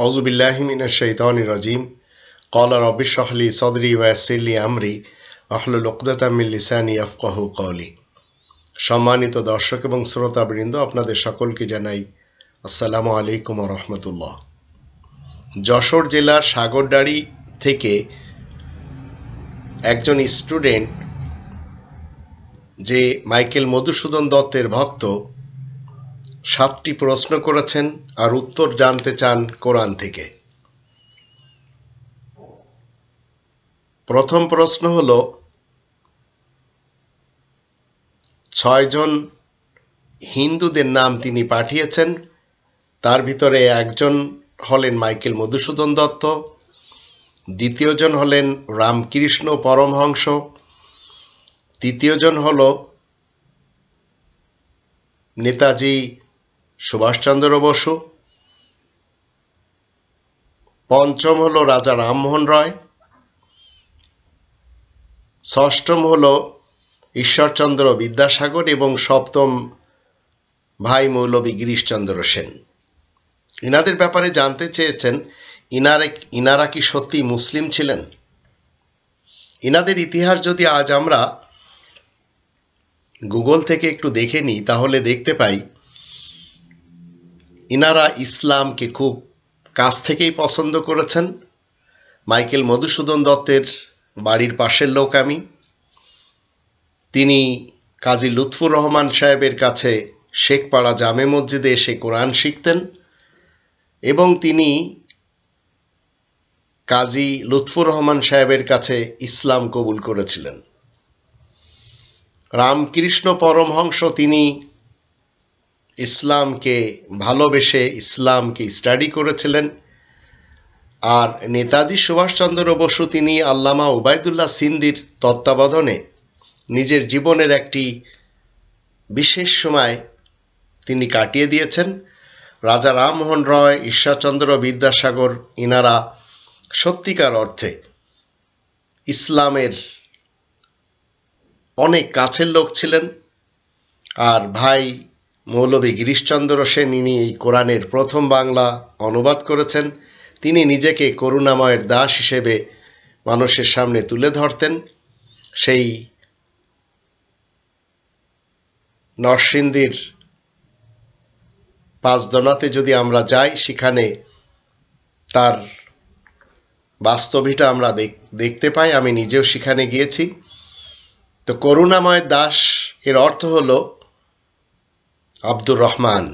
أعوذ بالله من الشيطان الرجيم قال رب اشرح لي صدري ويسر لي أمري واحلل عقدة من লিসানি ইয়াফকাহু কওলি। সম্মানিত দর্শক এবং শ্রোতাবৃন্দ, আপনাদের সকলকে জানাই আসসালামু আলাইকুম ওয়া রাহমাতুল্লাহ। যশোর জেলার সাগরদাড়ি থেকে একজন স্টুডেন্ট যে মাইকেল মধুসূদন দত্তের ভক্ত 7টি প্রশ্ন করেছেন আর উত্তর জানতে চান কোরআন থেকে। প্রথম প্রশ্ন হলো, 6 জন হিন্দুদের নাম তিনি পাঠিয়েছেন, তার ভিতরে একজন হলেন মাইকেল মধুসূদন দত্ত, দ্বিতীয়জন হলেন রামকৃষ্ণ পরমহংস, তৃতীয়জন হল নেতাজি সুভাষচন্দ্র বসু, পঞ্চম হল রাজা রামমোহন রায়, ষষ্ঠম হল ঈশ্বরচন্দ্র বিদ্যাসাগর এবং সপ্তম ভাই মৌলভী গিরিশচন্দ্র সেন। ইনাদের ব্যাপারে জানতে চেয়েছেন ইনারা কি সত্যি মুসলিম ছিলেন। ইনাদের ইতিহাস যদি আজ আমরা গুগল থেকে একটু দেখে নিই তাহলে দেখতে পাই ইনারা ইসলামকে খুব কাছ থেকেই পছন্দ করেছেন। মাইকেল মধুসূদন দত্তের বাড়ির পাশের লোক আমি। তিনি কাজী লুৎফুর রহমান সাহেবের কাছে শেখপাড়া জামে মসজিদে এসে কোরআন শিখতেন এবং তিনি কাজী লুৎফুর রহমান সাহেবের কাছে ইসলাম কবুল করেছিলেন। রামকৃষ্ণ পরমহংস তিনি ইসলামকে ভালোবেসে ইসলামকে স্টাডি করেছিলেন। আর নেতাজি সুভাষচন্দ্র বসু তিনি আল্লামা উবাইদুল্লাহ সিন্দির তত্ত্বাবধানে নিজের জীবনের একটি বিশেষ সময় তিনি কাটিয়ে দিয়েছেন। রাজা রামমোহন রায়, ঈশ্বরচন্দ্র বিদ্যাসাগর ইনারা সত্যিকার অর্থে ইসলামের অনেক কাছের লোক ছিলেন। আর ভাই মৌলভী গিরিশচন্দ্র সেন ইনি এই কোরআনের প্রথম বাংলা অনুবাদ করেছেন। তিনি নিজেকে করুণাময়ের দাস হিসেবে মানুষের সামনে তুলে ধরতেন। সেই নরসিংদীর পাঁচদনাতে যদি আমরা যাই সেখানে তার বাস্তবিকটা আমরা দেখতে পাই। আমি নিজেও সেখানে গিয়েছি। তো করুণাময় দাস এর অর্থ হলো আব্দুর রহমান।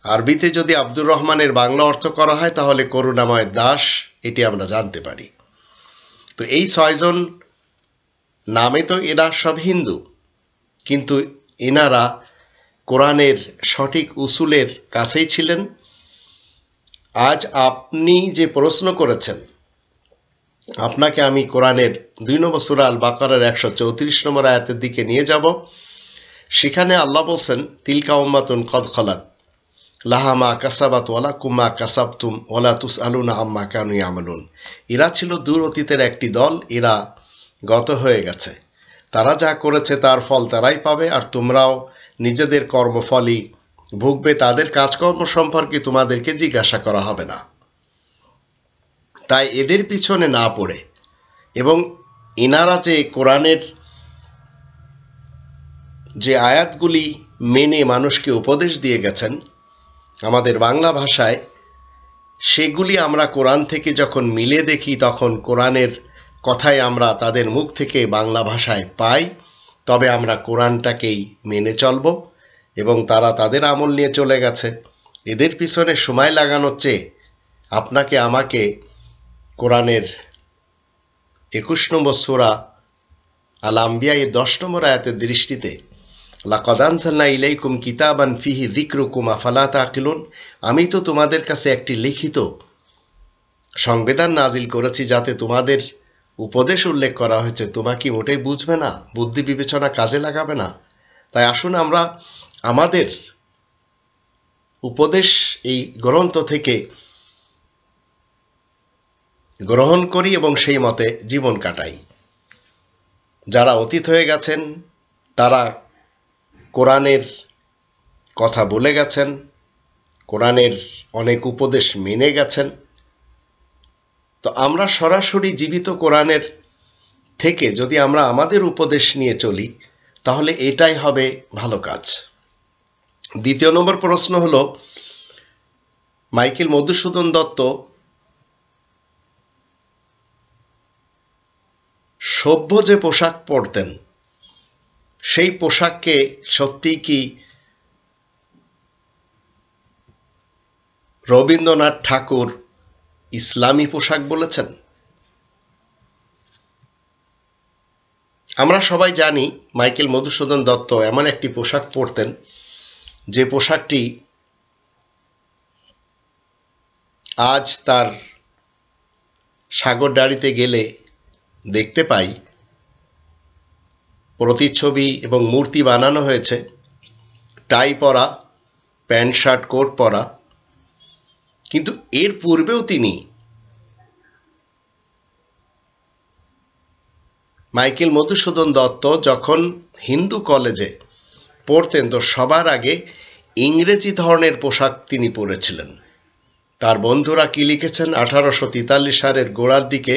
আরবিতে যদি আব্দুর রহমানের বাংলা অর্থ করা হয় তাহলে করুণাময় দাস, এটি আমরা জানতে পারি। তো এই 6 জন নামে তো এরা সব হিন্দু, কিন্তু এনারা কোরআনের সঠিক উসুলের কাছেই ছিলেন। আজ আপনি যে প্রশ্ন করেছেন, আপনাকে আমি কোরআনের 2 নম্বর সূরা আল বাকারার 134 নম্বর আয়াতের দিকে নিয়ে যাব। সেখানে আল্লাহ বলছেন, তিলকা উম্মাতুন কদ খালাত লাহা মা কাসাবাত ওয়া লাকুম মা কাসাবতুম ওয়া লা তুসআলুনা আম্মা কানু ইয়ামালুন। এরা ছিল দূর অতীতের একটি দল, এরা গত হয়ে গেছে। তারা যা করেছে তার ফল তারাই পাবে, আর তোমরাও নিজেদের কর্মফলই ভুগবে। তাদের কাজকর্ম সম্পর্কে তোমাদেরকে জিজ্ঞাসা করা হবে না। তাই এদের পিছনে না পড়ে এবং ইনারা যে কোরআনের যে আয়াতগুলি মেনে মানুষকে উপদেশ দিয়ে গেছেন আমাদের বাংলা ভাষায়, সেগুলি আমরা কোরআন থেকে যখন মিলে দেখি তখন কোরআনের কথাই আমরা তাদের মুখ থেকে বাংলা ভাষায় পাই। তবে আমরা কোরআনটাকেই মেনে চলব এবং তারা তাদের আমল নিয়ে চলে গেছে। এদের পিছনে সময় লাগানোর চেয়ে আপনাকে আমাকে কোরআনের 21 নম্বর সূরা আল আম্বিয়া এর 10 নম্বর আয়াতের দৃষ্টিতে লাকাদ আনজালনা ইলাইকুম কিতাবান ফিহি যিকরুকুম আফালা তাকিলুন, আমি তো তোমাদের কাছে একটি লিখিত সংবিধান নাজিল করেছি যাতে তোমাদের উপদেশ উল্লেখ করা হয়েছে, তোমরা কি মোটেই বুঝবে না, বুদ্ধি বিবেচনা কাজে লাগাবে না? তাই আসুন আমরা আমাদের উপদেশ এই গ্রন্থ থেকে গ্রহণ করি এবং সেই মতে জীবন কাটাই। যারা অতীত হয়ে গেছেন তারা কোরআনের কথা বলে গেছেন, কোরআনের অনেক উপদেশ মেনে গেছেন। তো আমরা সরাসরি জীবিত কোরআনের থেকে যদি আমরা আমাদের উপদেশ নিয়ে চলি তাহলে এটাই হবে ভালো কাজ। দ্বিতীয় নম্বর প্রশ্ন হলো, মাইকেল মধুসূদন দত্ত সভ্য যে পোশাক পরতেন সেই পোশাককে সত্যিই কি রবীন্দ্রনাথ ঠাকুর ইসলামী পোশাক বলেছেন? আমরা সবাই জানি মাইকেল মধুসূদন দত্ত এমন একটি পোশাক পরতেন যে পোশাকটি আজ তার সাগরদাঁড়িতে গেলে দেখতে পাই প্রতিচ্ছবি এবং মূর্তি বানানো হয়েছে, টাই পরা, প্যান্ট শার্ট কোট পরা। কিন্তু এর পূর্বেও তিনি মাইকেল মধুসূদন দত্ত যখন হিন্দু কলেজে পড়তেন তো সবার আগে ইংরেজি ধরনের পোশাক তিনি পরেছিলেন। তার বন্ধুরা কি লিখেছেন, 1843 সালের গোড়ার দিকে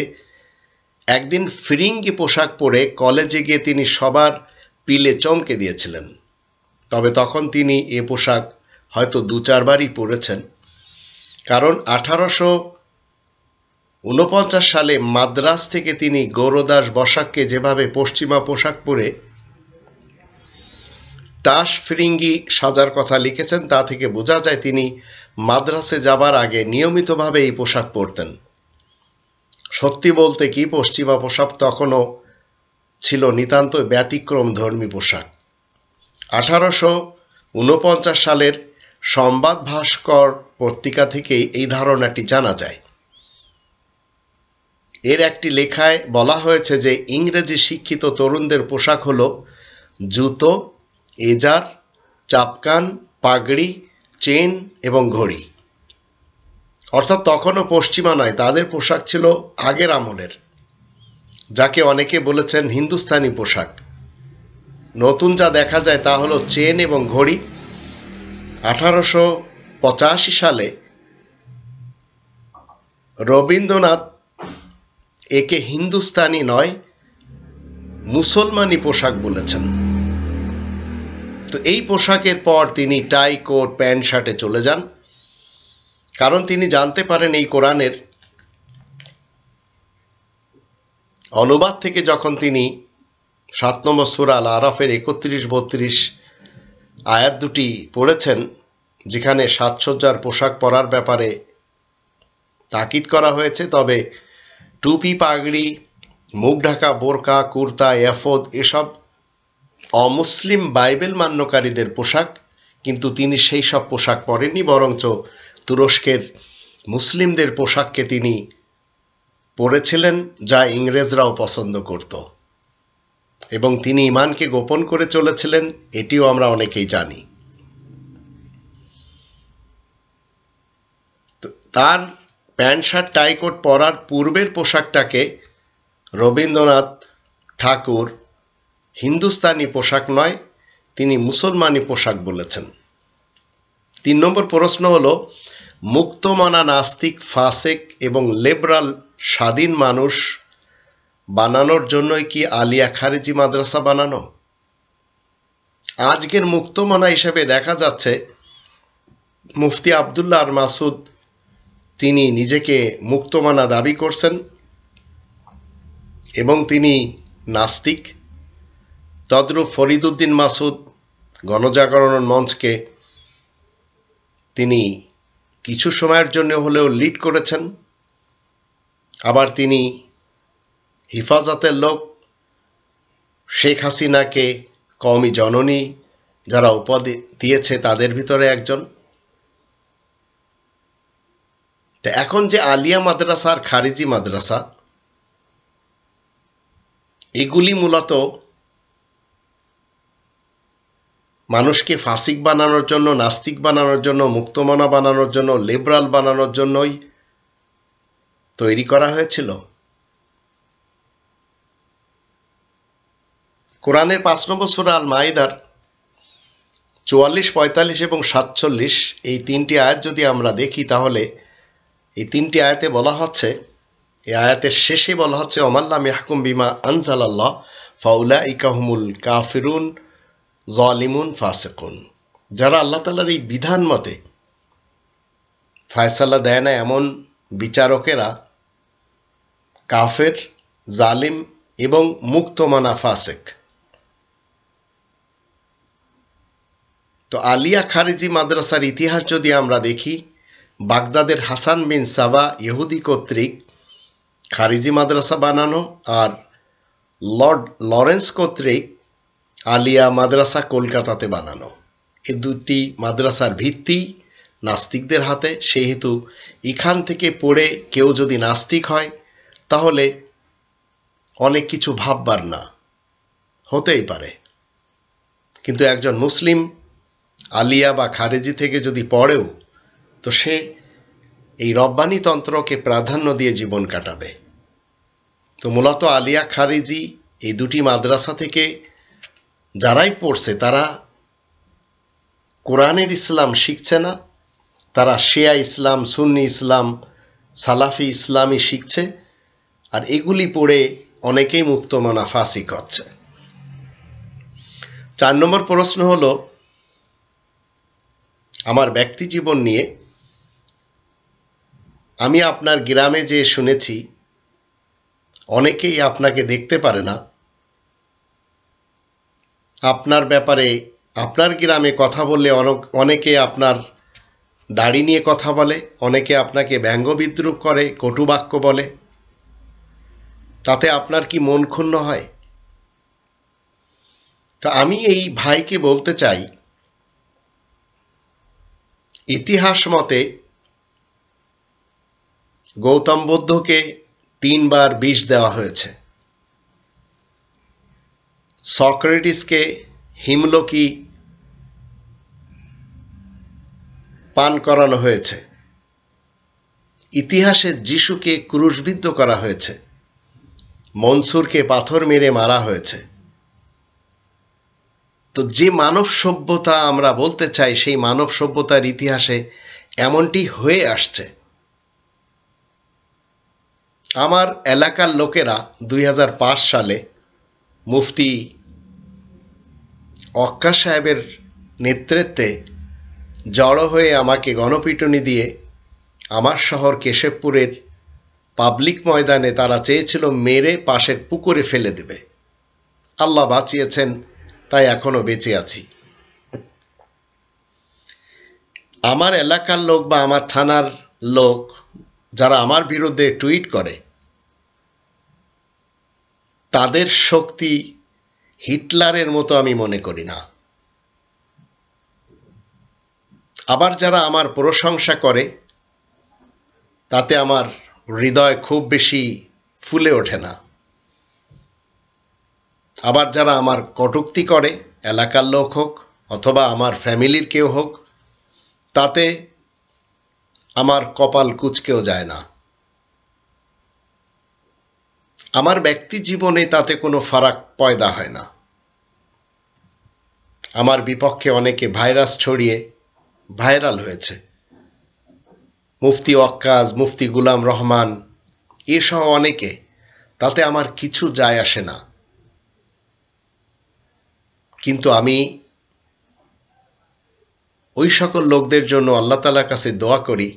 একদিন ফিরিঙ্গি পোশাক পরে কলেজে গিয়ে তিনি সবার পিলে চমকে দিয়েছিলেন। তবে তখন তিনি এ পোশাক হয়তো 2-4বারই পরেছেন, কারণ 1849 সালে মাদ্রাজ থেকে তিনি গৌরদাস বসাককে যেভাবে পশ্চিমা পোশাক পরে টাস ফিরিঙ্গি সাজার কথা লিখেছেন তা থেকে বোঝা যায় তিনি মাদ্রাসে যাবার আগে নিয়মিতভাবে এই পোশাক পরতেন। সত্যি বলতে কি, পশ্চিমা পোশাক তখনও ছিল নিতান্ত ব্যতিক্রম ধর্মী পোশাক। 1849 সালের সংবাদ ভাস্কর পত্রিকা থেকেই এই ধারণাটি জানা যায়। এর একটি লেখায় বলা হয়েছে যে ইংরেজি শিক্ষিত তরুণদের পোশাক হলো জুতো, এজার, চাপকান, পাগড়ি, চেন এবং ঘড়ি। অর্থাৎ তখনও পশ্চিমা নয়, তাদের পোশাক ছিল আগের আমলের, যাকে অনেকে বলেছেন হিন্দুস্তানি পোশাক। নতুন যা দেখা যায় তা হলো চেন এবং ঘড়ি। 1885 সালে রবীন্দ্রনাথ একে হিন্দুস্তানি নয় মুসলমানি পোশাক বলেছেন। তো এই পোশাকের পর তিনি টাই কোট প্যান্ট শার্টে চলে যান, কারণ তিনি জানতে পারেন এই কোরআনের অনুবাদ থেকে যখন তিনি 7 নম্বর সূরা আল আরাফের 31-32 আয়াত দুটি পড়েছেন, যেখানে সাজসজ্জার পোশাক পরার ব্যাপারে তাকিদ করা হয়েছে, তবে টুপি, পাগড়ি, মুখ ঢাকা বোরকা, কুর্তা, এফদ এসব অমুসলিম বাইবেল মান্যকারীদের পোশাক, কিন্তু তিনি সেই সব পোশাক পরেননি, বরঞ্চ তুরস্কের মুসলিমদের পোশাককে তিনি পরেছিলেন, যা ইংরেজরাও পছন্দ করত, এবং তিনি ঈমানকে গোপন করে চলেছিলেন, এটিও আমরা অনেকেই জানি। তার প্যান্ট শার্ট টাই কোট পরার পূর্বের পোশাকটাকে রবীন্দ্রনাথ ঠাকুর হিন্দুস্তানি পোশাক নয়, তিনি মুসলমানি পোশাক বলেছেন। 3 নম্বর প্রশ্ন হলো, মুক্তমনা নাস্তিক, ফাসেক এবং লিবারাল স্বাধীন মানুষ বানানোর জন্যই কি আলিয়া খারেজি মাদ্রাসা বানানো? আজকের মুক্তমনা হিসেবে দেখা যাচ্ছে মুফতি আবদুল্লাহ আর মাসুদ, তিনি নিজেকে মুক্তমনা দাবি করছেন এবং তিনি নাস্তিক। তদ্রূপ ফরিদউদ্দিন মাসুদ গণজাগরণ মঞ্চকে তিনি কিছু সময়ের জন্য হলেও লিড করেছেন, আবার তিনি হিফাজতের লোক, শেখ হাসিনাকে কওমি জননী যারা উপাধি দিয়েছে তাদের ভিতরে একজন। তো এখন যে আলিয়া মাদ্রাসা আর খারিজি মাদ্রাসা, এগুলি মূলত মানুষকে ফাসিক বানানোর জন্য, নাস্তিক বানানোর জন্য, মুক্তমনা বানানোর জন্য, লিবারাল বানানোর জন্যই তৈরি করা হয়েছিল। কোরআনের 5 নম্বর সূরা আল মাইদার 44, 45 এবং 47 এই তিনটি আয়াত যদি আমরা দেখি তাহলে এই তিনটি আয়াতে বলা হচ্ছে, এই আয়াতের শেষে বলা হচ্ছে ওমাল্লাম ইয়াহকুম বিমা আনজালাল্লাহ ফাউলাইকা হুমুল কাফিরুন যালিমুন ফাসিকুন। যারা আল্লাহ তাআলার এই বিধান মতে ফয়সালা দেয় না এমন বিচারকেরা কাফের, জালিম এবং মুক্তমানা ফাসিক। তো আলিয়া খারিজি মাদ্রাসার ইতিহাস যদি আমরা দেখি, বাগদাদের হাসান বিন সাবা ইহুদি কর্তৃক খারিজি মাদ্রাসা বানানো আর লর্ড লরেন্স কর্তৃক আলিয়া মাদ্রাসা কলকাতাতে বানানো। এই দুটি মাদ্রাসার ভিত্তি নাস্তিকদের হাতে, সেহেতু এখান থেকে পড়ে কেউ যদি নাস্তিক হয় তাহলে অনেক কিছু ভাববার না, হতেই পারে। কিন্তু একজন মুসলিম আলিয়া বা খারেজি থেকে যদি পড়েও, তো সে এই রব্বানি তন্ত্রকে প্রাধান্য দিয়ে জীবন কাটাবে। তো মূলত আলিয়া খারিজি এই দুটি মাদ্রাসা থেকে যারাই পড়ছে তারা কোরআনের ইসলাম শিখছে না, তারা শিয়া ইসলাম, সুন্নি ইসলাম, সালাফি ইসলামই শিখছে, আর এগুলি পড়ে অনেকেই মুক্তমানা ফাসিক হচ্ছে। 4 নম্বর প্রশ্ন হলো আমার ব্যক্তি জীবন নিয়ে। আমি আপনার গ্রামে যে শুনেছি অনেকেই আপনাকে দেখতে পারে না, আপনার ব্যাপারে আপনার গ্রামে কথা বললে অনেকে আপনার দাড়ি নিয়ে কথা বলে, অনেকে আপনাকে ব্যঙ্গ বিদ্রূপ করে, কটুবাক্য বলে। তাতে আপনার কি মন ক্ষুণ্ণ হয়? তা আমি এই ভাইকে বলতে চাই, ইতিহাস মতে গৌতম বুদ্ধকে 3 বার বিষ দেওয়া হয়েছে, সক্রেটিসকে হিমলকি পান করানো হয়েছে, ইতিহাসে যিশুকে ক্রুশবিদ্ধ করা হয়েছে, মনসুরকে পাথর মেরে মারা হয়েছে। তো যে মানব সভ্যতা আমরা বলতে চাই, সেই মানব সভ্যতার ইতিহাসে এমনটি হয়ে আসছে। আমার এলাকার লোকেরা 2005 সালে মুফতি অক্কা সাহেবের নেতৃত্বে জড়ো হয়ে আমাকে গণপিটুনি দিয়ে আমার শহর কেশবপুরের পাবলিক ময়দানে তারা চেয়েছিল মেরে পাশের পুকুরে ফেলে দেবে। আল্লাহ বাঁচিয়েছেন, তাই এখনো বেঁচে আছি। আমার এলাকার লোক বা আমার থানার লোক যারা আমার বিরুদ্ধে টুইট করে, তাদের শক্তি হিটলারের মতো আমি মনে করি না। আবার যারা আমার প্রশংসা করে, তাতে আমার হৃদয় খুব বেশি ফুলে ওঠে না। আবার যারা আমার কটূক্তি করে, এলাকার লোক হোক অথবা আমার ফ্যামিলির কেউ হোক, তাতে আমার কপাল কুঁচকেও যায় না। আমার ব্যক্তি জীবনে তাতে কোনো ফারাক পয়দা হয় না। আমার বিপক্ষে অনেকে ভাইরাস ছড়িয়ে ভাইরাল হয়েছে, মুফতি ওয়াক্কাজ, মুফতি গুলাম রহমান এসহ অনেকে, তাতে আমার কিছু যায় আসে না। কিন্তু আমি ওই সকল লোকদের জন্য আল্লাহ তাআলার কাছে দোয়া করি,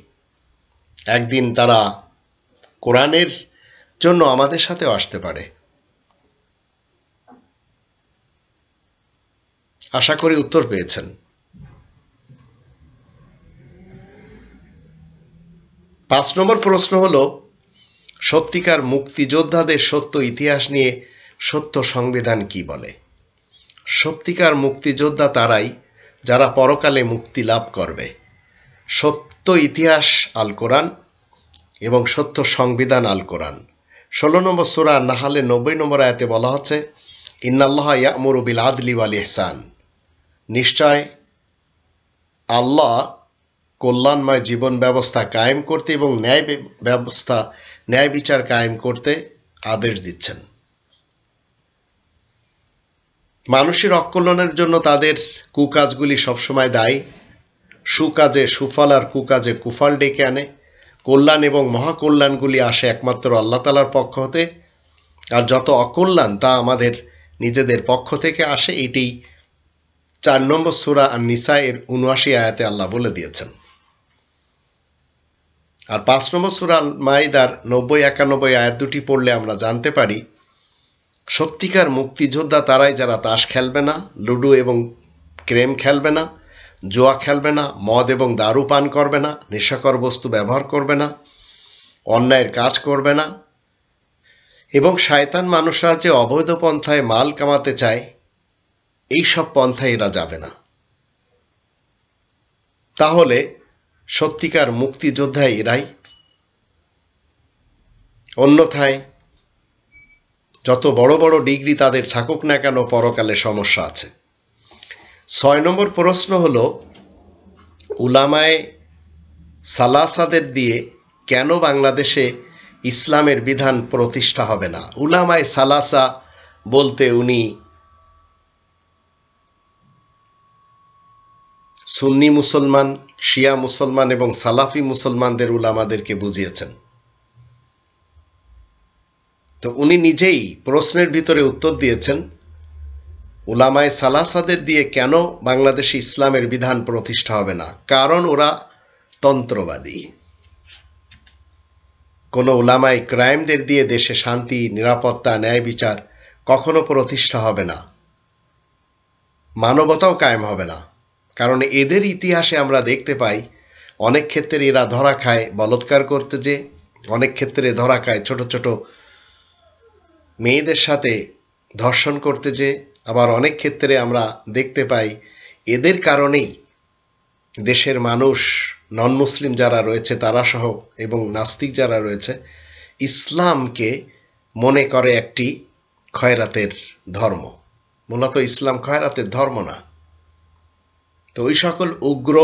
একদিন তারা কোরআনের জন্য আমাদের সাথেও আসতে পারে। আশা করি উত্তর পেয়েছেন। 5 নম্বর প্রশ্ন হলো সত্যিকার মুক্তিযোদ্ধাদের সত্য ইতিহাস নিয়ে সত্য সংবিধান কি বলে? সত্যিকার মুক্তিযোদ্ধা তারাই যারা পরকালে মুক্তি লাভ করবে। সত্য ইতিহাস আল কোরআন এবং সত্য সংবিধান আল কোরআন। 16 নম্বর সূরা নাহলে 90 নম্বর আয়াতে বলা হচ্ছে, ইন্নাল্লাহা ইয়া'মুরু বিল আদলি ওয়াল ইহসান। নিশ্চয় আল্লাহ কল্যাণময় জীবন ব্যবস্থা কায়েম করতে এবং ন্যায় বিচার কায়েম করতে আদেশ দিচ্ছেন। মানুষের অকল্যাণের জন্য তাদের কুকাজগুলি সবসময় দায়ী। সুকাজে সুফল আর কুকাজে কুফল ডেকে আনে। কল্যাণ এবং মহাকল্যাণগুলি আসে একমাত্র আল্লাহ তাআলার পক্ষ হতে, আর যত অকল্যাণ তা আমাদের নিজেদের পক্ষ থেকে আসে। এটি 4 নম্বর সূরা আন-নিসা এর 79 আয়াতে আল্লাহ বলে দিয়েছেন। আর 5 নম্বর সূরা আল মাইদার 90-91 আয়াত দুটি পড়লে আমরা জানতে পারি সত্যিকার মুক্তিযোদ্ধা তারাই যারা তাস খেলবে না, লুডো এবং ক্রেম খেলবে না, জুয়া খেলবে না, মদ এবং দারু পান করবে না, নেশাকর বস্তু ব্যবহার করবে না, অন্যায়ের কাজ করবে না, এবং শয়তান মানুষরা যে অবৈধ পন্থায় মাল কামাতে চায় এই সব পন্থায় এরা যাবে না। তাহলে সত্যিকার মুক্তিযোদ্ধা এরাই। অন্যথায় যত বড় বড় ডিগ্রি তাদের থাকুক না কেন, পরকালে সমস্যা আছে। 6 নম্বর প্রশ্ন হলো, উলামায়ে সালাসাদের দিয়ে কেন বাংলাদেশে ইসলামের বিধান প্রতিষ্ঠা হবে না? উলামায়ে সালাসা বলতে উনি সুন্নি মুসলমান, শিয়া মুসলমান এবং সালাফি মুসলমানদের উলামাদেরকে বুঝিয়েছেন। তো উনি নিজেই প্রশ্নের ভিতরে উত্তর দিয়েছেন, উলামায়ে সালাসাদের দিয়ে কেন বাংলাদেশে ইসলামের বিধান প্রতিষ্ঠা হবে না? কারণ ওরা তন্ত্রবাদী। কোন উলামায়ে ক্রাইমদের দিয়ে দেশে শান্তি, নিরাপত্তা, ন্যায় বিচার কখনো প্রতিষ্ঠা হবে না, মানবতাও কায়েম হবে না। কারণ এদের ইতিহাসে আমরা দেখতে পাই অনেক ক্ষেত্রে এরা ধরা খায় বলাৎকার করতে, যে অনেক ক্ষেত্রে ধরা খায় ছোট ছোট মেয়েদের সাথে ধর্ষণ করতে, যে আবার অনেক ক্ষেত্রে আমরা দেখতে পাই এদের কারণেই দেশের মানুষ, নন মুসলিম যারা রয়েছে তারা সহ এবং নাস্তিক যারা রয়েছে, ইসলামকে মনে করে একটি খয়রাতের ধর্ম। মূলত ইসলাম খয়রাতের ধর্ম না। তো ওই সকল উগ্র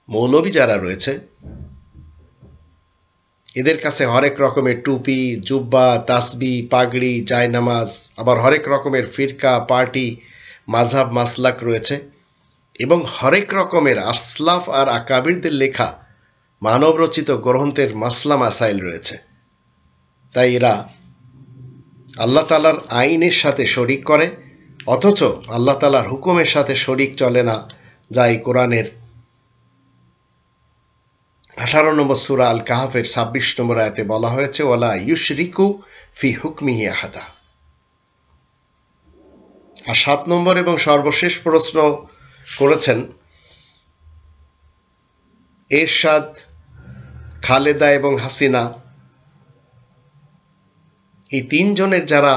মৌলবী যারা রয়েছে এদের কাছে হরেক রকমের টুপি, জুব্বা, তাসবি, পাগড়ি, জায়নামাজ, আবার হরেক রকমের ফিরকা, পার্টি, মাযহাব, মাসলাক রয়েছে এবং হরেক রকমের আসলাফ আর আকাবিরদের লেখা মানবরচিত গ্রন্থের মাসলা মাসাইল রয়েছে। তাই এরা আল্লাহ তাআলার আইনের সাথে শরিক করে, অথচ আল্লাহ তাআলার হুকুমের সাথে শরিক চলে না, যা এই কোরআনের 18 নম্বর সূরা আল কাহফের 26 নম্বর আয়াতে বলা হয়েছে, ওয়ালা ইউশরিকু ফি হুকমিহি আহাদা। আর 7 নম্বর এবং সর্বশেষ প্রশ্ন করেছেন, এরশাদ, খালেদা এবং হাসিনা এই 3 জনের যারা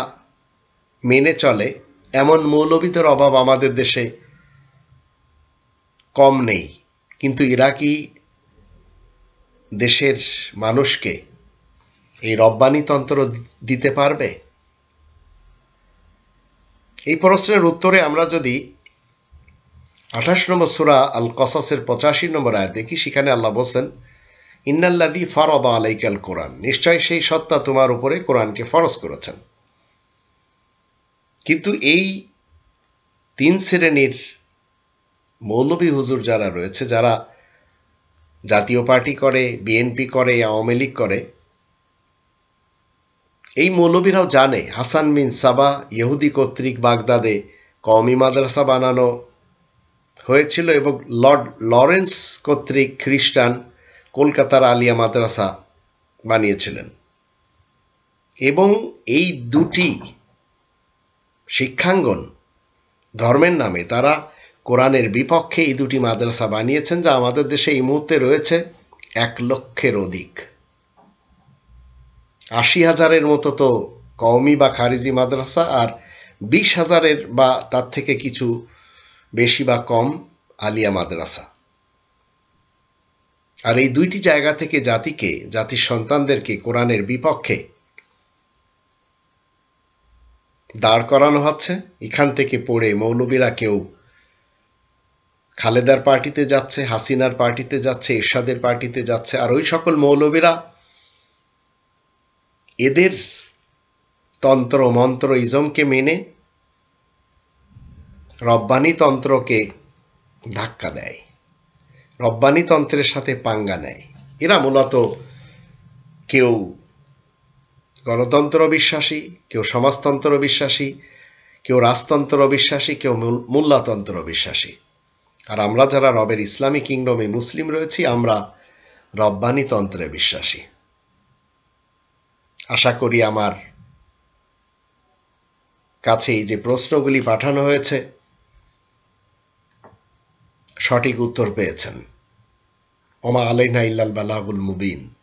মেনে চলে এমন মৌলবীদের অভাব আমাদের দেশে কম নেই, কিন্তু এরা কি দেশের মানুষকে এই রব্বানি তন্ত্র দিতে পারবে? এই প্রশ্নের উত্তরে আমরা যদি 28 নম্বর সূরা আল কসাসের 85 নম্বর আয়াত দেখি, সেখানে আল্লাহ বলেন, ইন্নাল্লাযী ফারাদা আলাইকাল কোরআন, নিশ্চয় সেই সত্তা তোমার উপরে কোরআনকে ফরজ করেছেন। কিন্তু এই 3 শ্রেণীর মৌলবী হুজুর যারা রয়েছে, যারা জাতীয় পার্টি করে, বিএনপি করে, আওয়ামী লীগ করে, এই মৌলবীরাও জানে হাসান বিন সাবা ইহুদি কর্তৃক বাগদাদে কওমি মাদ্রাসা বানানো হয়েছিল এবং লর্ড লরেন্স কর্তৃক খ্রিস্টান কলকাতার আলিয়া মাদ্রাসা বানিয়েছিলেন, এবং এই দুটি শিক্ষাঙ্গন ধর্মের নামে তারা কোরআনের বিপক্ষে এই দুটি মাদ্রাসা বানিয়েছেন, যা আমাদের দেশে এই মুহূর্তে রয়েছে 1 লক্ষের অধিক। 80,000-এর মতো তো কওমি বা খারিজি মাদ্রাসা, আর 20,000-এর বা তার থেকে কিছু বেশি বা কম আলিয়া মাদ্রাসা। আর এই দুইটি জায়গা থেকে জাতির সন্তানদেরকে কোরআনের বিপক্ষে দাঁড় করানো হচ্ছে। এখান থেকে পড়ে মৌলবীরা কেউ খালেদার পার্টিতে যাচ্ছে, হাসিনার পার্টিতে যাচ্ছে, এরশাদের পার্টিতে যাচ্ছে, আর ওই সকল মৌলবীরা এদের তন্ত্র মন্ত্র ইজমকে মেনে রব্বানি তন্ত্রকে ধাক্কা দেয়, রব্বানি তন্ত্রের সাথে পাঙ্গা নেয়। এরা মূলত কেউ গণতন্ত্র বিশ্বাসী, কেউ সমাজতন্ত্র বিশ্বাসী, কেউ রাজতন্ত্র বিশ্বাসী, কেউ মোল্লাতন্ত্র বিশ্বাসী। আর আমরা যারা রবের ইসলামী কিংডমে মুসলিম রয়েছি, আমরা রব্বানি তন্ত্রে বিশ্বাসী। আশা করি আমার কাছে এই যে প্রশ্নগুলি পাঠানো হয়েছে সঠিক উত্তর পেয়েছেন। ওমা আলাইনা ইল্লাল বালাগুল মুবিন।